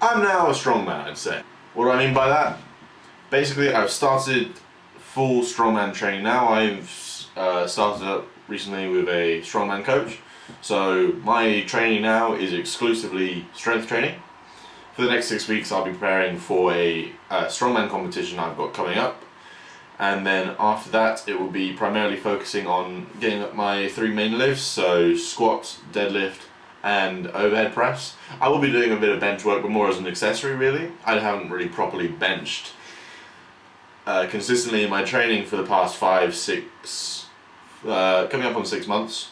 I'm now a strongman, I'd say. What do I mean by that? Basically, I've started full strongman training now. I've started up recently with a strongman coach. So my training now is exclusively strength training. For the next 6 weeks, I'll be preparing for a strongman competition I've got coming up. And then after that, it will be primarily focusing on getting up my 3 main lifts, so squat, deadlift, and overhead press. I will be doing a bit of bench work, but more as an accessory really. I haven't really properly benched consistently in my training for the past 5, 6, coming up on 6 months.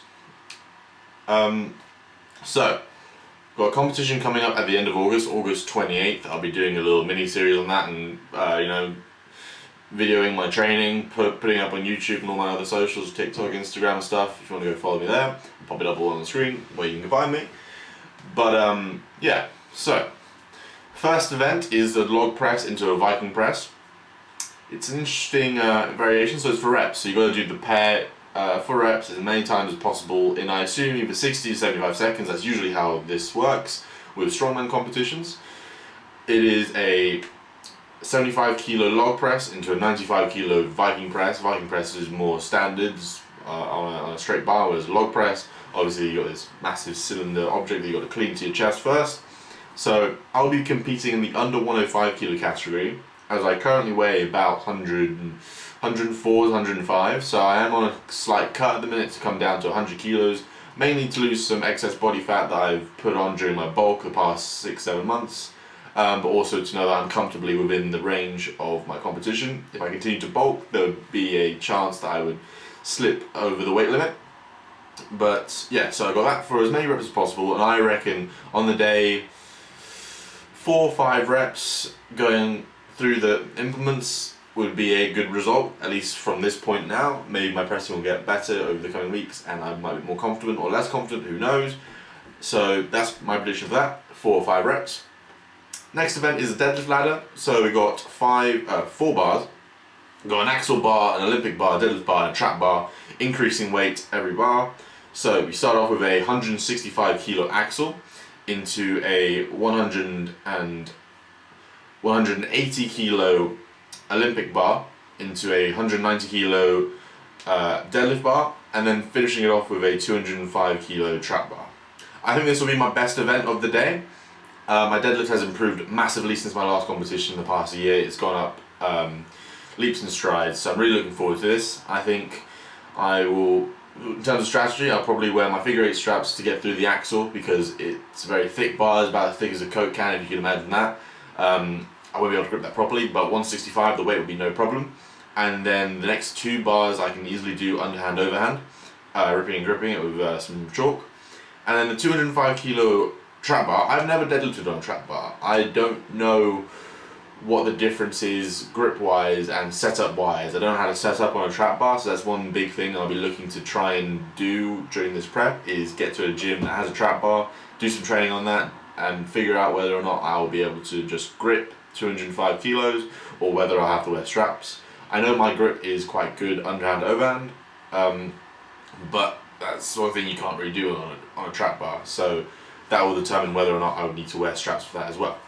So, got a competition coming up at the end of August, August 28th. I'll be doing a little mini series on that and videoing my training, putting up on YouTube and all my other socials, TikTok, Instagram and stuff. If you want to go follow me there, pop it up all on the screen where you can find me. But yeah, so first event is the log press into a Viking press. It's an interesting variation, so it's for reps. So you got to do the pair for reps as many times as possible in, I assume, either 60 to 75 seconds. That's usually how this works with strongman competitions. It is a 75 kilo log press into a 95 kilo Viking press. Viking press is more standards on a straight bar, whereas log press, obviously you got this massive cylinder object that you got to clean to your chest first. So I'll be competing in the under 105 kilo category, as I currently weigh about 104, 105, so I am on a slight cut at the minute to come down to 100 kilos, mainly to lose some excess body fat that I've put on during my bulk the past 6-7 months. But also to know that I'm comfortably within the range of my competition. If I continue to bulk, there would be a chance that I would slip over the weight limit. But yeah, so I got that for as many reps as possible, and I reckon on the day 4 or 5 reps going through the implements would be a good result, at least from this point now. Maybe my pressing will get better over the coming weeks and I might be more confident or less confident, who knows. So that's my prediction for that, 4 or 5 reps. Next event is the deadlift ladder. So we got 4 bars. We've got an axle bar, an Olympic bar, deadlift bar, and a trap bar, increasing weight every bar. So we start off with a 165 kilo axle into a 180 kilo Olympic bar into a 190 kilo deadlift bar, and then finishing it off with a 205 kilo trap bar. I think this will be my best event of the day. My deadlift has improved massively since my last competition in the past year. It's gone up leaps and strides, so I'm really looking forward to this. I think I will, in terms of strategy, I'll probably wear my figure 8 straps to get through the axle because it's a very thick bar, it's about as thick as a Coke can, if you can imagine that. I won't be able to grip that properly, but 165 the weight would be no problem. And then the next 2 bars I can easily do underhand, overhand, ripping and gripping it with some chalk. And then the 205 kilo trap bar, I've never deadlifted on a trap bar. I don't know what the difference is grip wise and setup wise. I don't know how to set up on a trap bar, so that's one big thing I'll be looking to try and do during this prep, is get to a gym that has a trap bar, do some training on that, and figure out whether or not I'll be able to just grip 205 kilos or whether I'll have to wear straps. I know my grip is quite good underhand, overhand, but that's the sort of thing you can't really do on a trap bar, so that will determine whether or not I would need to wear straps for that as well.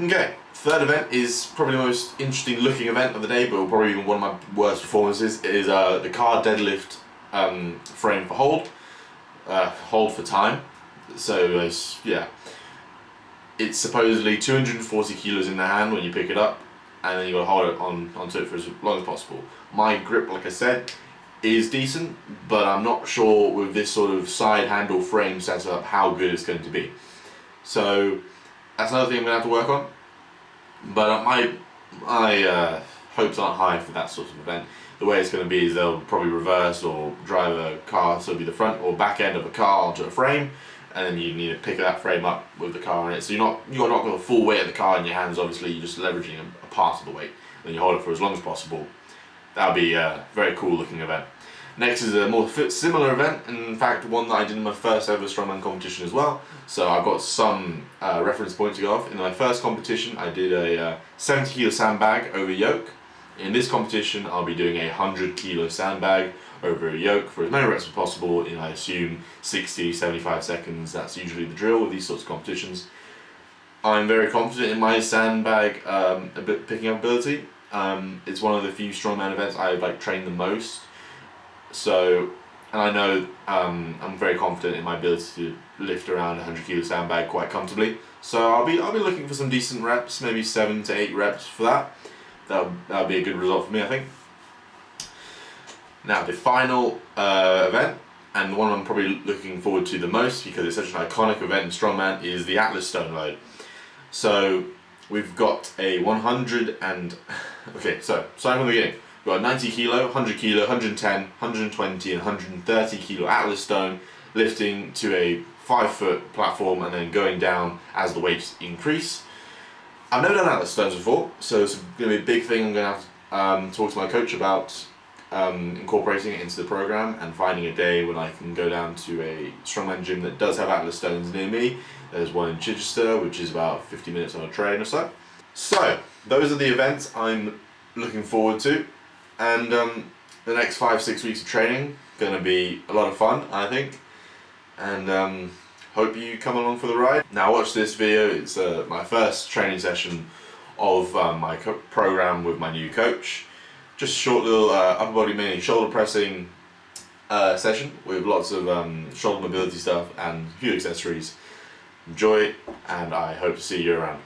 Okay, third event is probably the most interesting looking event of the day, but probably even one of my worst performances. It is the car deadlift frame for hold for time. So yeah, it's supposedly 240 kilos in the hand when you pick it up, and then you got to hold it onto it for as long as possible. My grip, like I said, is decent, but I'm not sure with this sort of side handle frame setup how good it's going to be. So that's another thing I'm going to have to work on. But my hopes aren't high for that sort of event. The way it's going to be is they'll probably reverse or drive a car, so it'll be the front or back end of a car onto a frame, and then you need to pick that frame up with the car in it. So you're not got the full weight of the car in your hands, obviously, you're just leveraging a part of the weight. Then you hold it for as long as possible. That'll be a very cool looking event. Next is a more similar event, in fact one that I did in my first ever strongman competition as well. So I've got some reference points to go off. In my first competition I did a 70 kilo sandbag over yoke. In this competition I'll be doing a 100 kilo sandbag over a yoke for as many reps as possible in, I assume, 60-75 seconds. That's usually the drill with these sorts of competitions. I'm very confident in my sandbag picking up ability. It's one of the few strongman events I like train the most. So, and I know I'm very confident in my ability to lift around 100 kilo sandbag quite comfortably. So I'll be looking for some decent reps, maybe 7 to 8 reps for that. That'll be a good result for me, I think. Now the final event, and the one I'm probably looking forward to the most because it's such an iconic event in Strongman, is the Atlas Stone Load. So we've got a 100 and okay, so starting from the beginning, we've got a 90 kilo, 100 kilo, 110, 120 and 130 kilo Atlas Stone, lifting to a 5-foot platform and then going down as the weights increase. I've never done Atlas Stones before, so it's going to be a big thing. I'm going to have to talk to my coach about incorporating it into the program and finding a day when I can go down to a strongman gym that does have Atlas Stones near me. There's one in Chichester, which is about 50 minutes on a train or so. So those are the events I'm looking forward to, and the next 5-6 weeks of training going to be a lot of fun, I think, and hope you come along for the ride. Now watch this video. It's my first training session of my program with my new coach. Just a short little upper body, mainly shoulder pressing session with lots of shoulder mobility stuff and a few accessories. Enjoy it, and I hope to see you around.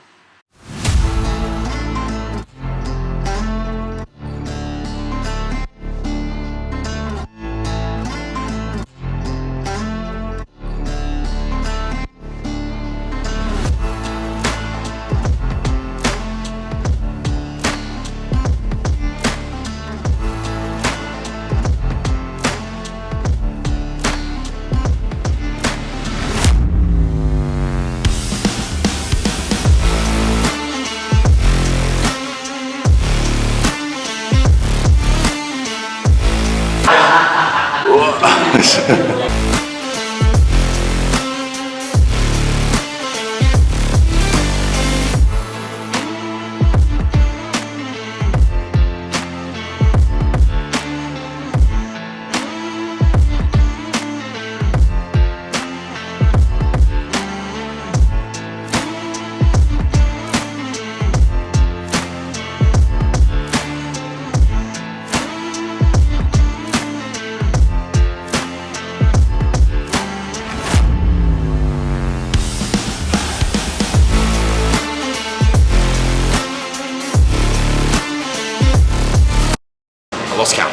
Lost count.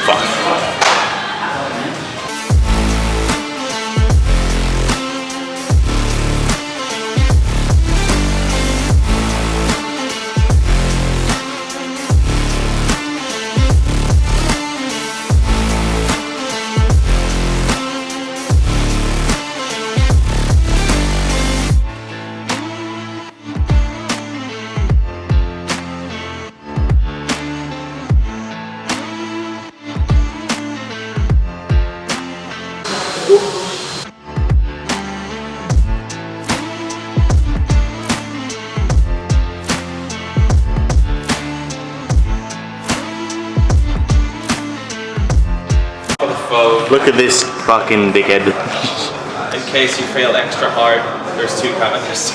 Fuck. Look at this fucking dickhead. In case you fail extra hard, there's two cameras.